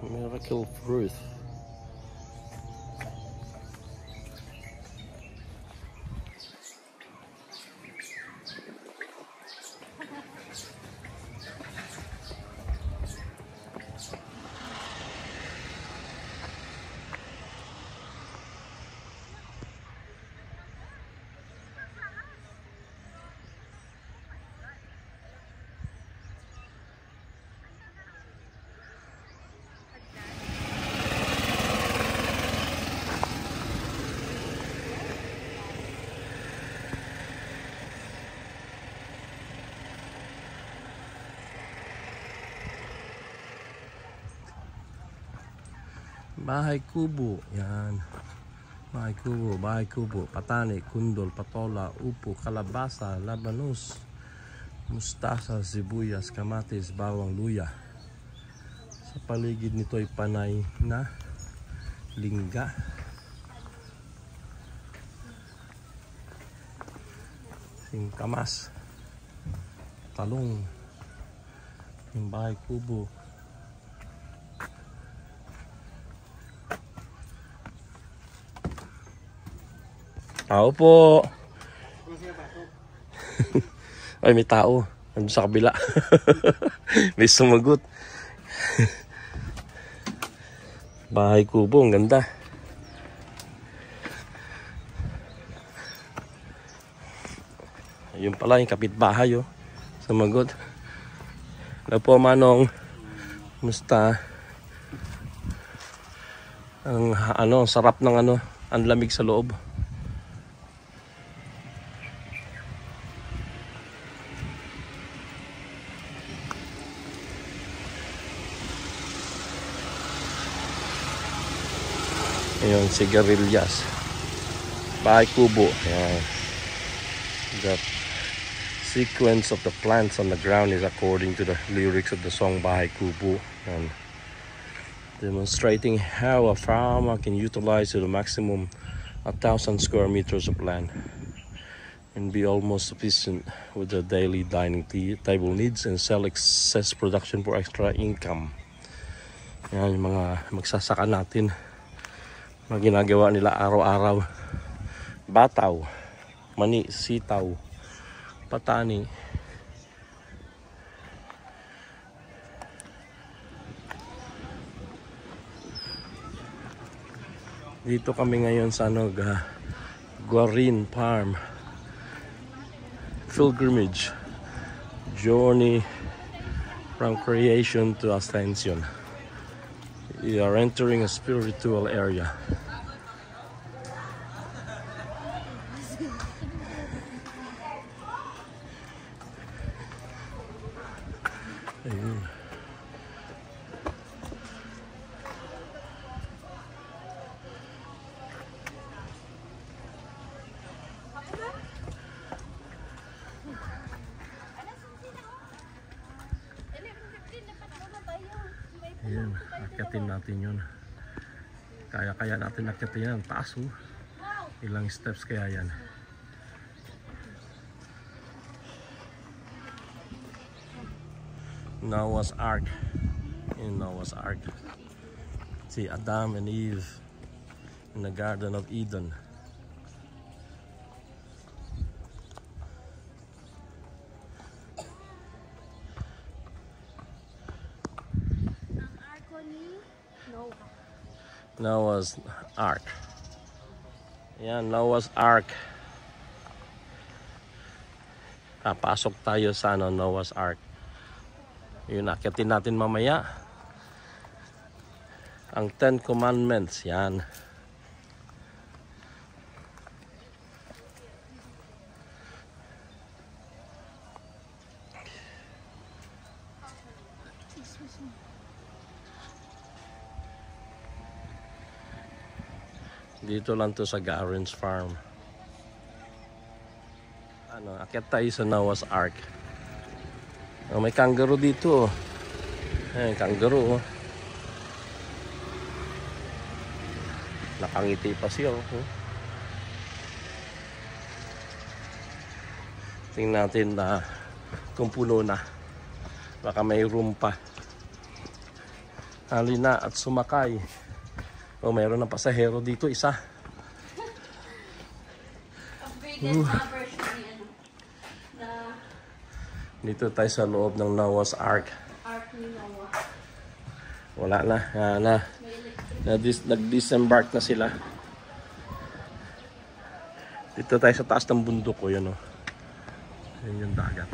Miracle fruit. Bahay kubo, yan. Bahay kubo, patani, kundol, patola, upo, kalabasa, labanos, mustasa, sibuyas, kamatis, bawang, luya. Sa paligid nito ay panay na lingga. Singkamas, talong, yung bahay kubo. Tao po. Ay, may tao. Nandun sa kabila. May sumagot. Bahay kubo, ang ganda. Ayun pala yung kapitbahay, oh. Sumagot. Hello po, Manong. Musta? Ang sarap ng ang lamig sa loob. Ayan, sigarilyas. Bahay kubo. Ayan. The sequence of the plants on the ground is according to the lyrics of the song Bahay Kubo. And demonstrating how a farmer can utilize to the maximum 1,000 square meters of land and be almost sufficient with the daily dining table needs and sell excess production for extra income. Yan yung mga magsasaka natin. Mga ginagawa nila araw-araw. Bataw, mani, sitaw, patani. Dito kami ngayon sa Guarin Farm. Pilgrimage journey from creation to ascension. We are entering a spiritual area. Ayun. Ayan, akyatin natin yun. Kaya natin akyatin yan. Taas, oh. Ilang steps kaya yan. Noah's Ark. In Noah's Ark. See Adam and Eve in the Garden of Eden. Noah's Ark. Yan, Noah's Ark. Pasok tayo sa Noah's Ark. Yun, akyatin natin mamaya. Ang 10 Commandments, yan. Dito lang to sa Garen's Farm. Ano, akyat tayo sa Noah's Ark. Oh, may kangaroo dito. Ayan, kangaroo. Nakangiti pa siya. Tingnan natin na kung puno na. Baka may room pa. Halina at sumakay. Oh, mayroon ng pasahero dito, isa. Dito tayo sa loob ng Noah's Ark. Ark ni Noah. Wala na. Nag-disembark na sila. Dito tayo sa taas ng bundok ko. Yun, oh. Yun yung dagat.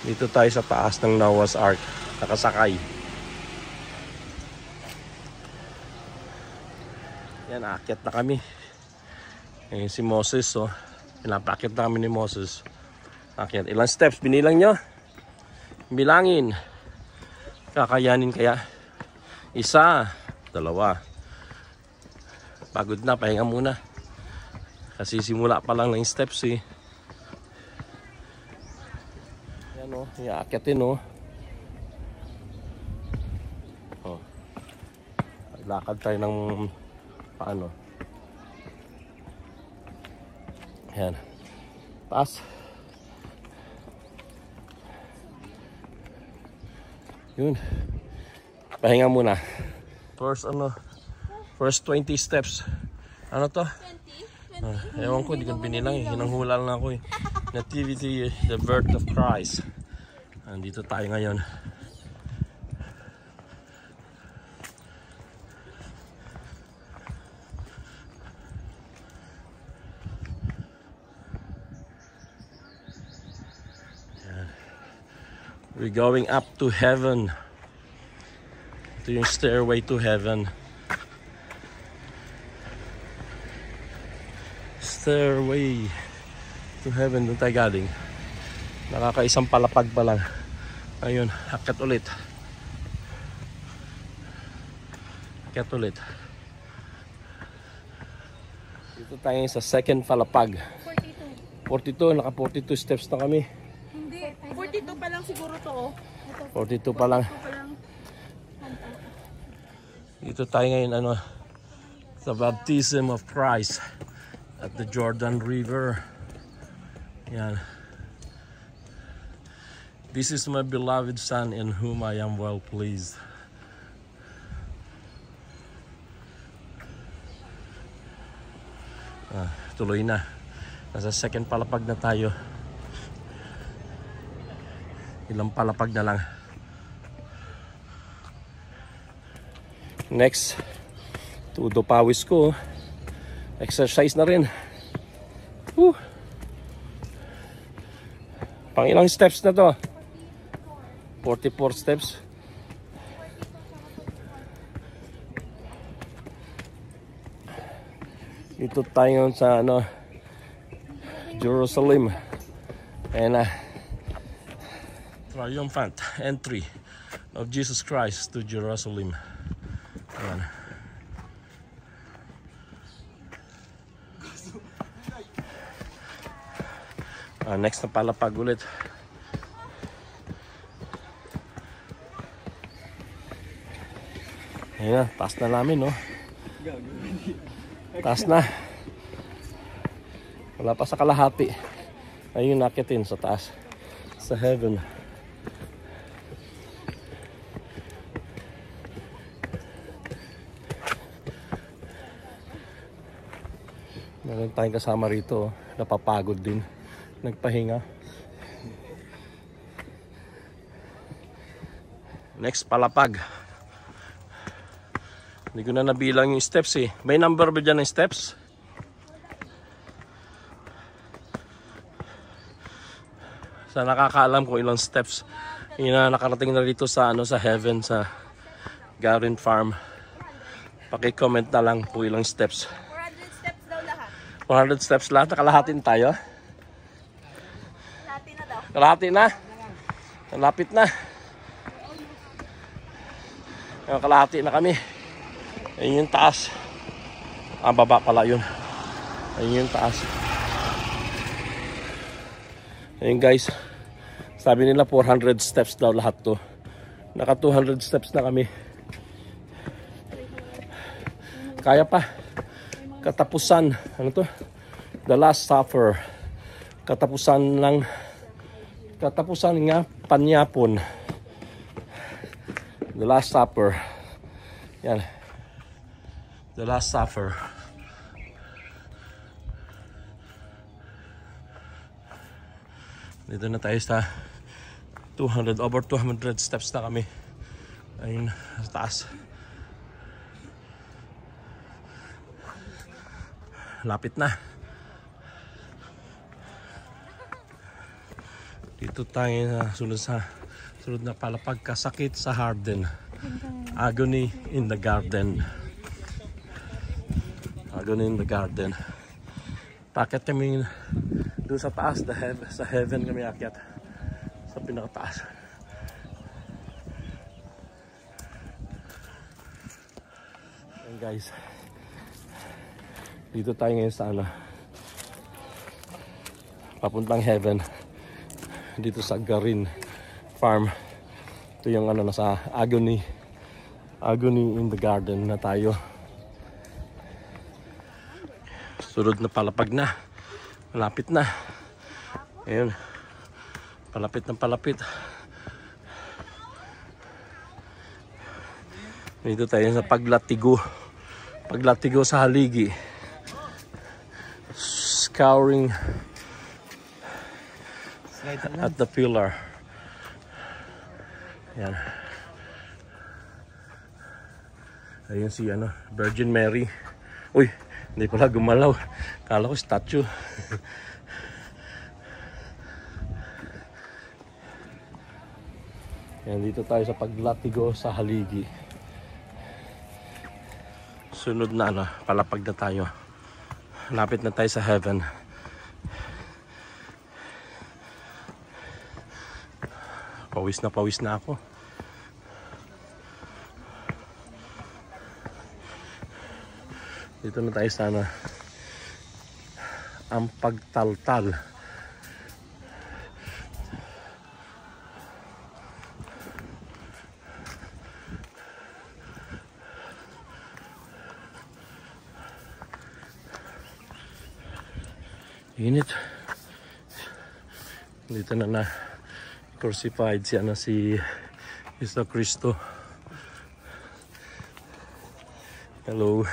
Dito tayo sa taas ng Noah's Ark. Nakasakay. Yan, aakyat na kami. Eh, si Moses, oh. Pinapaakyat na kami ni Moses. Aakyat. Ilang steps binilang nyo? Bilangin. Kakayanin kaya? Isa. Dalawa. Pagod na, pahinga muna. Kasi simula pa lang ng steps eh. Yan o, iaakyatin o. Oh. Lakad tayo ng paano. Yan. Taas. Yun. Pahinga muna. First 20 steps. Ano to? 20? Ewan ko, hindi ko binilang eh. Hinanghula lang ako eh. Nativity, the birth of Christ. Andito tayo ngayon. We're going up to heaven. Ito yung stairway to heaven. Stairway to heaven. Doon tayo galing. Nakakaisang palapag pa lang. Ayun, akyat ulit. Akyat ulit. Dito tayo sa second palapag. 42. Naka 42 steps na kami. Hindi. 42 pa lang siguro to. Oh. 42 pa lang. Dito tayo ngayon, ano, sa baptism of Christ at the Jordan River. Yan. This is my beloved Son in whom I am well pleased. Tuloy na. Nasa second palapag na tayo. Ilang palapag na lang. Next, tudo pawis ko. Exercise na rin. Woo. Pang ilang steps na to? 44 steps. Dito tayo sa ano, Jerusalem. And triumphant entry of Jesus Christ to Jerusalem. Ayan. Next na palapag ulit. Ayan, taas na namin, no? Taas na. Wala pa sa kalahati. Ayun, nakitin sa taas. Sa heaven. Meron tayong kasama rito, napapagod din, nagpahinga. Next palapag. Hindi ko na nabilang yung steps eh. May number ba dyan ng steps? Sa nakakaalam kung ilang steps yung nakarating na dito sa ano, sa heaven, sa Garen Farm, paki-comment na lang kung ilang steps. 400 steps lahat. Nakalahatin tayo. Kalahati na daw. Kalahati na. Malapit na. Kalahati na kami. Ayun yung taas. Baba pala yun. Ayun yung taas. Ayun guys. Sabi nila 400 steps daw lahat to. Naka 200 steps na kami. Kaya pa. Katapusan. Ano to? The Last Supper. Katapusan nga Panyapon. The Last Supper. Yan. The Last Supper. Dito na tayo sa 200, over 200 steps na kami. Ayun, sa taas. Lapit na. Dito tayo na sunod na palapag, kasakit sa Harden. Agony in the Garden. Agony in the Garden. Paket kami doon sa taas, sa heaven kami akyat. Sa pinakataas. And guys, dito tayo ngayon sa papuntang heaven. Dito sa Garin Farm. Ito yung nasa Agony in the Garden na tayo. Sunod na palapag na. Malapit na. Ayun. Palapit ng palapit. Dito tayo sa paglatigo. Paglatigo sa haligi. Scouring at the pillar. Ayan. Ayun si Virgin Mary. Uy, hindi pala gumalaw. Kala ko statue. Ayan, dito tayo sa paglatigo sa haligi. Sunod na palapag na tayo. Lapit na tayo sa heaven. Pawis na ako. Dito na tayo sa ang pagtaltal. Init. Dito na crucified si Jesu Cristo. Hello.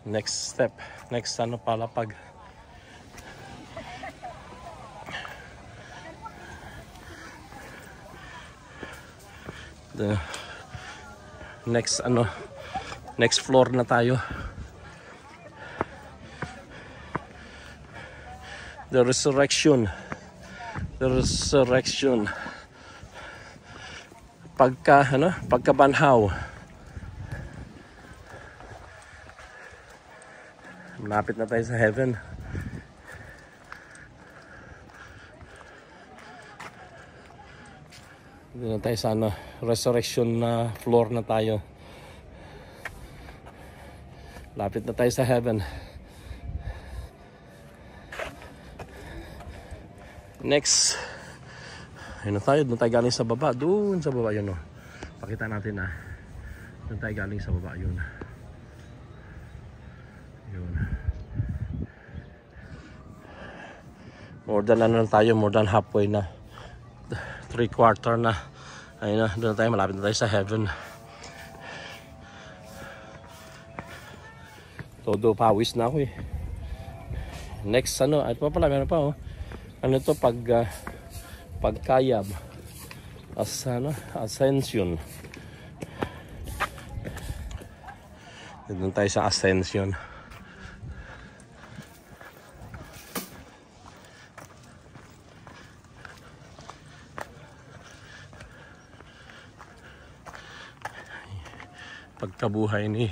Next step, next palapag. The next floor na tayo. The resurrection. Pagkabanhaw. Malapit na tayo sa heaven. Dito na tayo sa resurrection na floor na tayo. Lapit na tayo sa heaven. Next. Ayun na tayo. Doon tayo galing sa baba. Doon sa baba yun. Pakita natin doon tayo galing sa baba yun. Yun. More than halfway na. 3/4 na. Ayun na, doon tayo, malapit na tayo sa heaven. Todo pawis na ako Next ay pa pala, meron pa Ano to pagkayab. Ascension. Doon tayo sa Ascension. pagkabuhay ni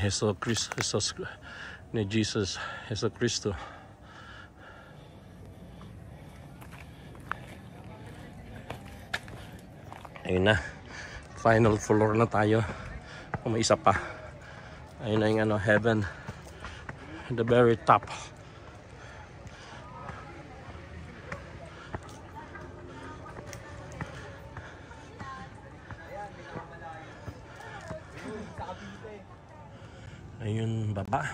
ni Jesus Kristo. Ayun na, final floor na tayo. Kung may isa pa, ayun na yung heaven, the very top. Ayun baba,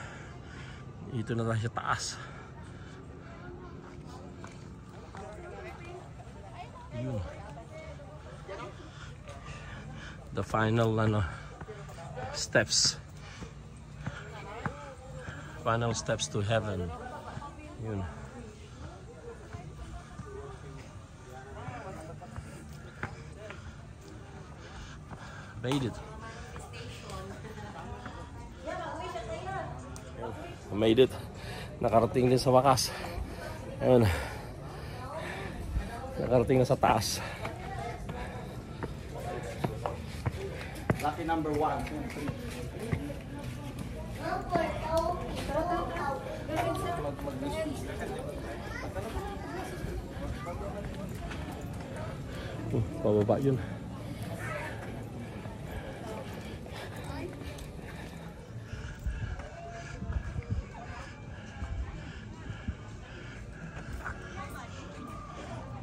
dito na tayo sa taas. Ayun, the final steps, to heaven. Yun. Made it. Made it. Nakarating din sa wakas. Ayun. Nakarating na sa taas. Lucky number 1, 2, 3. Pababa yun.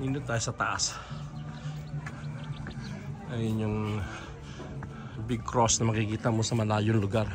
Nindot tayo sa taas. Ayun yung big cross na makikita mo sa malayong lugar.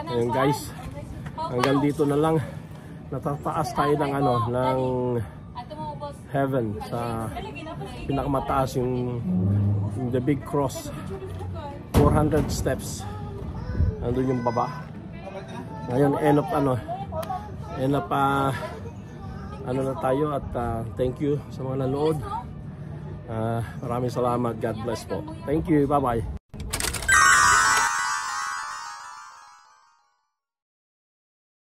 Ayun guys, hanggang dito na lang. Natataas tayo ng ng heaven sa pinakamataas, yung the big cross, 400 steps. Nandun yung baba. Ngayon end up na tayo, at thank you sa mga nanood. Maraming salamat. God bless po. Thank you. Bye bye.